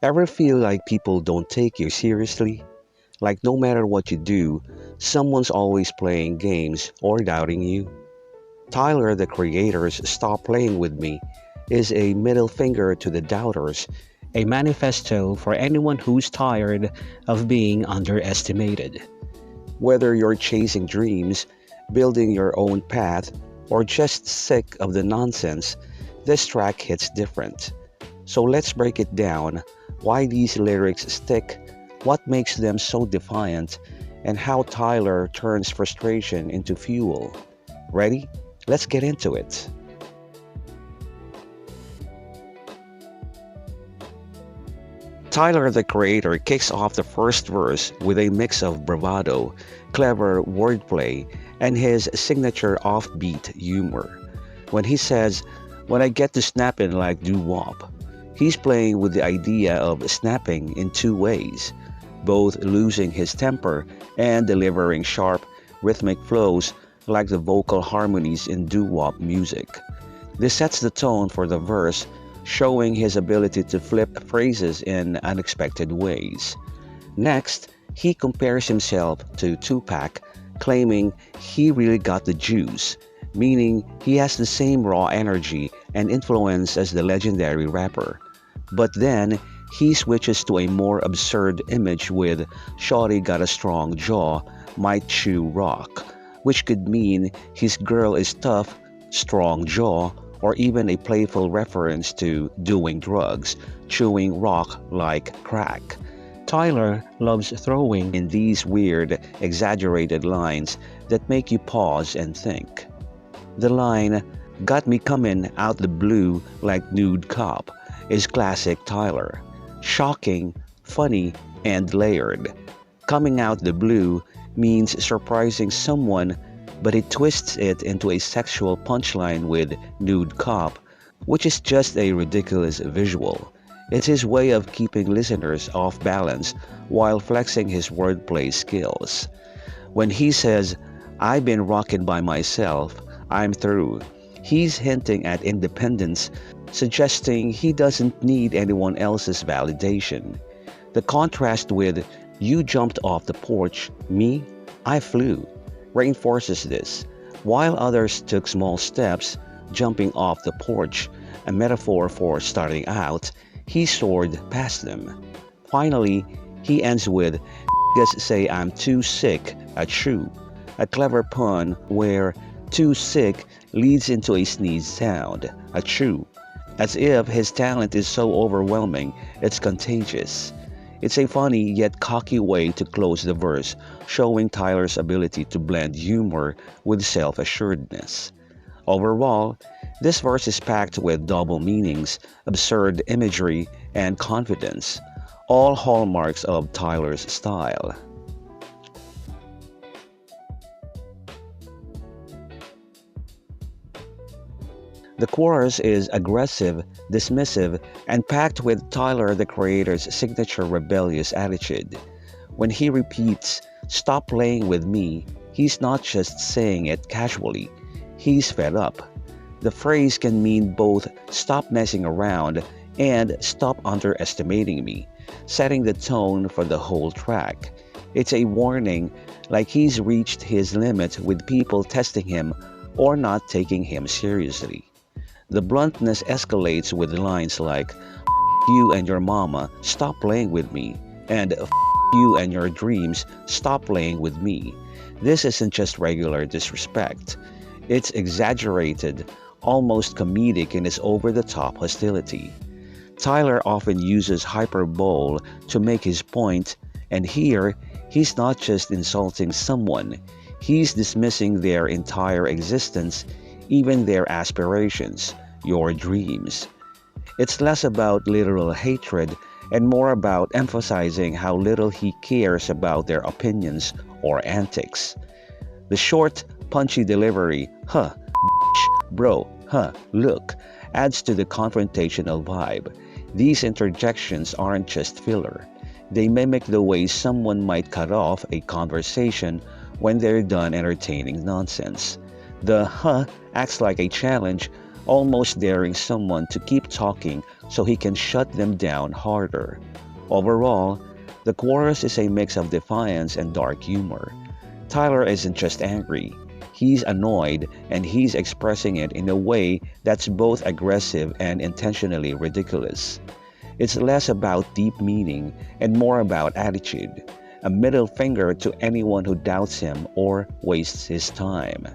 Ever feel like people don't take you seriously? Like no matter what you do, someone's always playing games or doubting you? Tyler, the creator's Stop Playing With Me is a middle finger to the doubters, a manifesto for anyone who's tired of being underestimated. Whether you're chasing dreams, building your own path, or just sick of the nonsense, this track hits different. So let's break it down: why these lyrics stick, what makes them so defiant, and how Tyler turns frustration into fuel. Ready? Let's get into it. Tyler, the creator, kicks off the first verse with a mix of bravado, clever wordplay, and his signature offbeat humor. When he says, "When I get to snapping like doo-wop," he's playing with the idea of snapping in two ways, both losing his temper and delivering sharp, rhythmic flows like the vocal harmonies in doo-wop music. This sets the tone for the verse, showing his ability to flip phrases in unexpected ways. Next, he compares himself to Tupac, claiming he really got the juice, meaning he has the same raw energy and influence as the legendary rapper. But then, he switches to a more absurd image with "Shawty got a strong jaw, might chew rock," which could mean his girl is tough, strong jaw, or even a playful reference to doing drugs, chewing rock like crack. Tyler loves throwing in these weird, exaggerated lines that make you pause and think. The line, "Got me coming out the blue like nude cop," is classic Tyler. Shocking, funny, and layered. Coming out the blue means surprising someone, but it twists it into a sexual punchline with nude cop, which is just a ridiculous visual. It's his way of keeping listeners off balance while flexing his wordplay skills. When he says, "I've been rocking by myself, I'm through," he's hinting at independence, suggesting he doesn't need anyone else's validation. The contrast with "you jumped off the porch, me, I flew," reinforces this. While others took small steps, jumping off the porch, a metaphor for starting out, he soared past them. Finally, he ends with "niggas say I'm too sick, achoo," a clever pun where "too sick" leads into a sneeze sound, achoo, as if his talent is so overwhelming it's contagious. It's a funny yet cocky way to close the verse, showing Tyler's ability to blend humor with self-assuredness. Overall, this verse is packed with double meanings, absurd imagery, and confidence, all hallmarks of Tyler's style. The chorus is aggressive, dismissive, and packed with Tyler the Creator's signature rebellious attitude. When he repeats, "Stop playing with me," he's not just saying it casually, he's fed up. The phrase can mean both "stop messing around" and "stop underestimating me," setting the tone for the whole track. It's a warning, like he's reached his limit with people testing him or not taking him seriously. The bluntness escalates with lines like "you and your mama, stop playing with me," and "you and your dreams, stop playing with me." This isn't just regular disrespect. It's exaggerated, almost comedic in its over-the-top hostility. Tyler often uses hyperbole to make his point, and here, he's not just insulting someone, he's dismissing their entire existence, even their aspirations, your dreams. It's less about literal hatred and more about emphasizing how little he cares about their opinions or antics. The short, punchy delivery, "huh, bro, huh, look," adds to the confrontational vibe. These interjections aren't just filler. They mimic the way someone might cut off a conversation when they're done entertaining nonsense. The "huh" acts like a challenge, almost daring someone to keep talking so he can shut them down harder. Overall, the chorus is a mix of defiance and dark humor. Tyler isn't just angry, he's annoyed, and he's expressing it in a way that's both aggressive and intentionally ridiculous. It's less about deep meaning and more about attitude, a middle finger to anyone who doubts him or wastes his time.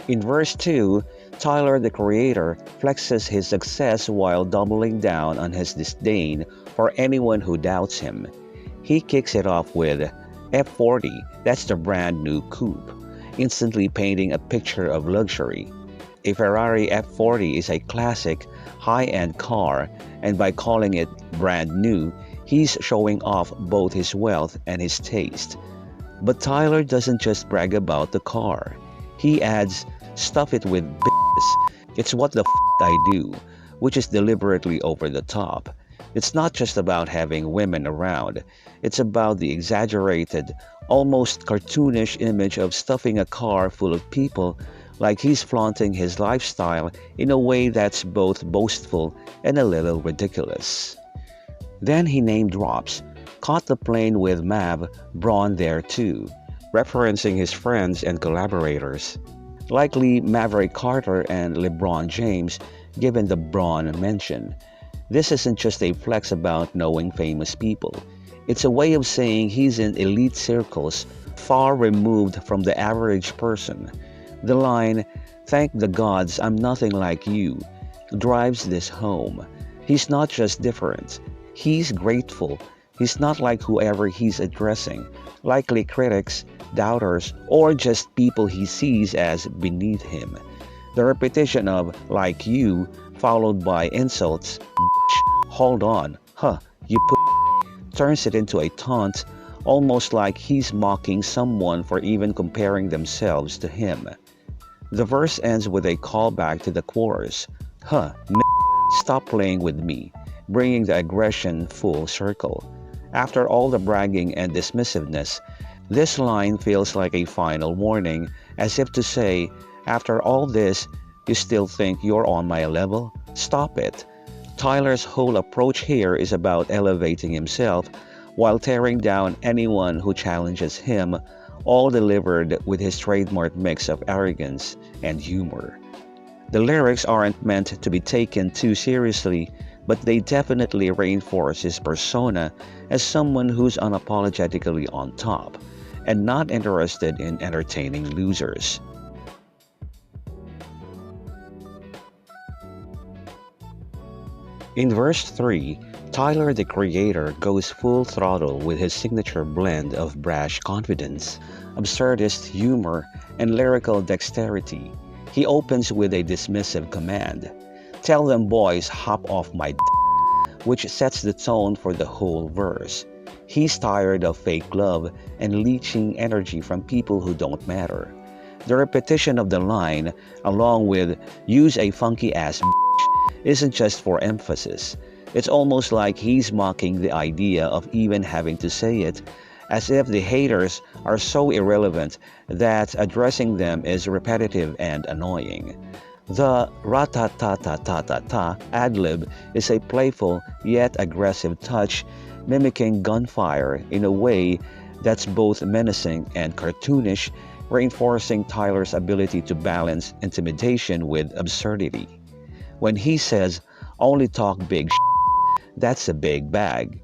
In verse 2, Tyler the Creator flexes his success while doubling down on his disdain for anyone who doubts him. He kicks it off with F40, that's the brand new coupe, instantly painting a picture of luxury. A Ferrari F40 is a classic, high-end car, and by calling it brand new, he's showing off both his wealth and his taste. But Tyler doesn't just brag about the car. He adds, stuff it with bitches. It's what the I do, which is deliberately over the top. It's not just about having women around. It's about the exaggerated, almost cartoonish image of stuffing a car full of people like he's flaunting his lifestyle in a way that's both boastful and a little ridiculous. Then he name drops, caught the plane with Mav, Braun there too, referencing his friends and collaborators, likely Maverick Carter and LeBron James, given the Braun mention. This isn't just a flex about knowing famous people. It's a way of saying he's in elite circles, far removed from the average person. The line, "Thank the gods I'm nothing like you," drives this home. He's not just different. He's grateful. He's not like whoever he's addressing, likely critics, doubters, or just people he sees as beneath him. The repetition of "like you" followed by insults, "bitch, hold on, huh, you turns it into a taunt, almost like he's mocking someone for even comparing themselves to him. The verse ends with a callback to the chorus, "Huh, stop playing with me," bringing the aggression full circle. After all the bragging and dismissiveness, this line feels like a final warning, as if to say, after all this, you still think you're on my level? Stop it. Tyler's whole approach here is about elevating himself while tearing down anyone who challenges him, all delivered with his trademark mix of arrogance and humor. The lyrics aren't meant to be taken too seriously, but they definitely reinforce his persona as someone who's unapologetically on top and not interested in entertaining losers. In verse 3, Tyler the Creator goes full throttle with his signature blend of brash confidence, absurdist humor, and lyrical dexterity. He opens with a dismissive command, "Tell them boys hop off my d," which sets the tone for the whole verse. He's tired of fake love and leeching energy from people who don't matter. The repetition of the line, along with "use a funky ass isn't just for emphasis. It's almost like he's mocking the idea of even having to say it, as if the haters are so irrelevant that addressing them is repetitive and annoying. The rat-ta-ta-ta-ta-ta ad-lib is a playful yet aggressive touch, mimicking gunfire in a way that's both menacing and cartoonish, reinforcing Tyler's ability to balance intimidation with absurdity. When he says, "only talk big that's a big bag,"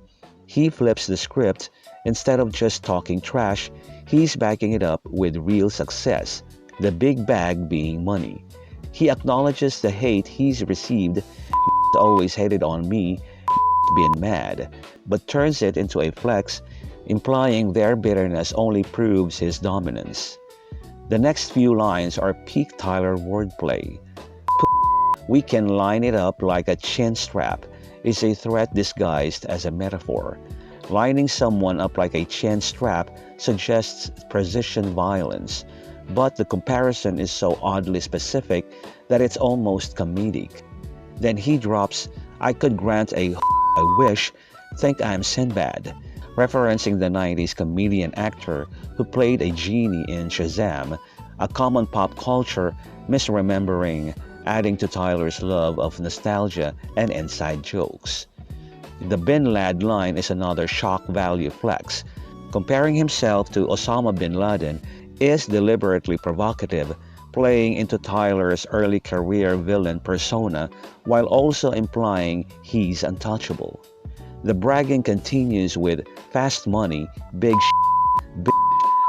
he flips the script. Instead of just talking trash, he's backing it up with real success, the big bag being money. He acknowledges the hate he's received, always hated on me, been mad, but turns it into a flex, implying their bitterness only proves his dominance. The next few lines are peak Tyler wordplay. "We can line it up like a chin strap" is a threat disguised as a metaphor. Lining someone up like a chin strap suggests precision violence, but the comparison is so oddly specific that it's almost comedic. Then he drops, "I could grant a I wish, think I'm Sinbad," referencing the 90s comedian actor who played a genie in Shazam, a common pop culture misremembering, adding to Tyler's love of nostalgia and inside jokes. The bin lad line is another shock value flex. Comparing himself to Osama bin Laden is deliberately provocative, playing into Tyler's early career villain persona while also implying he's untouchable. The bragging continues with fast money, big big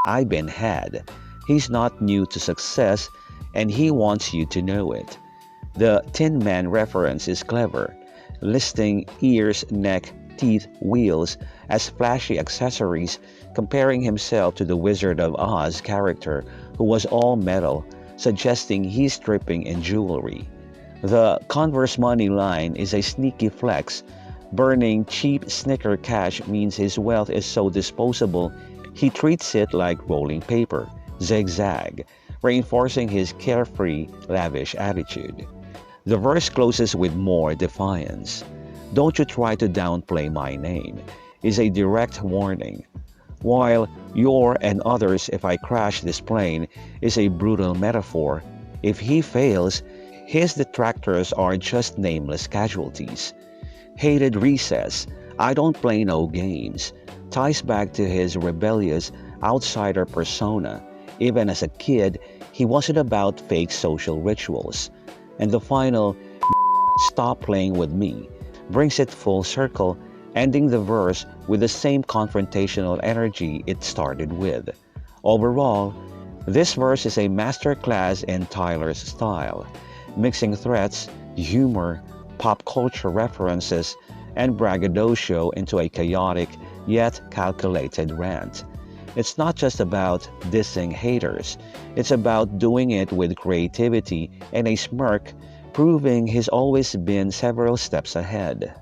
I been had. He's not new to success and he wants you to know it. The Tin Man reference is clever, listing ears, neck, teeth, wheels as flashy accessories, comparing himself to the Wizard of Oz character who was all metal, suggesting he's dripping in jewelry. The Converse money line is a sneaky flex. Burning cheap snicker cash means his wealth is so disposable, he treats it like rolling paper, zigzag, reinforcing his carefree, lavish attitude. The verse closes with more defiance. "Don't you try to downplay my name," is a direct warning. While "your and others if I crash this plane" is a brutal metaphor, if he fails, his detractors are just nameless casualties. Hated recess, "I don't play no games," ties back to his rebellious outsider persona. Even as a kid, he wasn't about fake social rituals. And the final "stop playing with me" brings it full circle, ending the verse with the same confrontational energy it started with. Overall, this verse is a masterclass in Tyler's style, mixing threats, humor, pop culture references, and braggadocio into a chaotic yet calculated rant. It's not just about dissing haters, it's about doing it with creativity and a smirk, proving he's always been several steps ahead.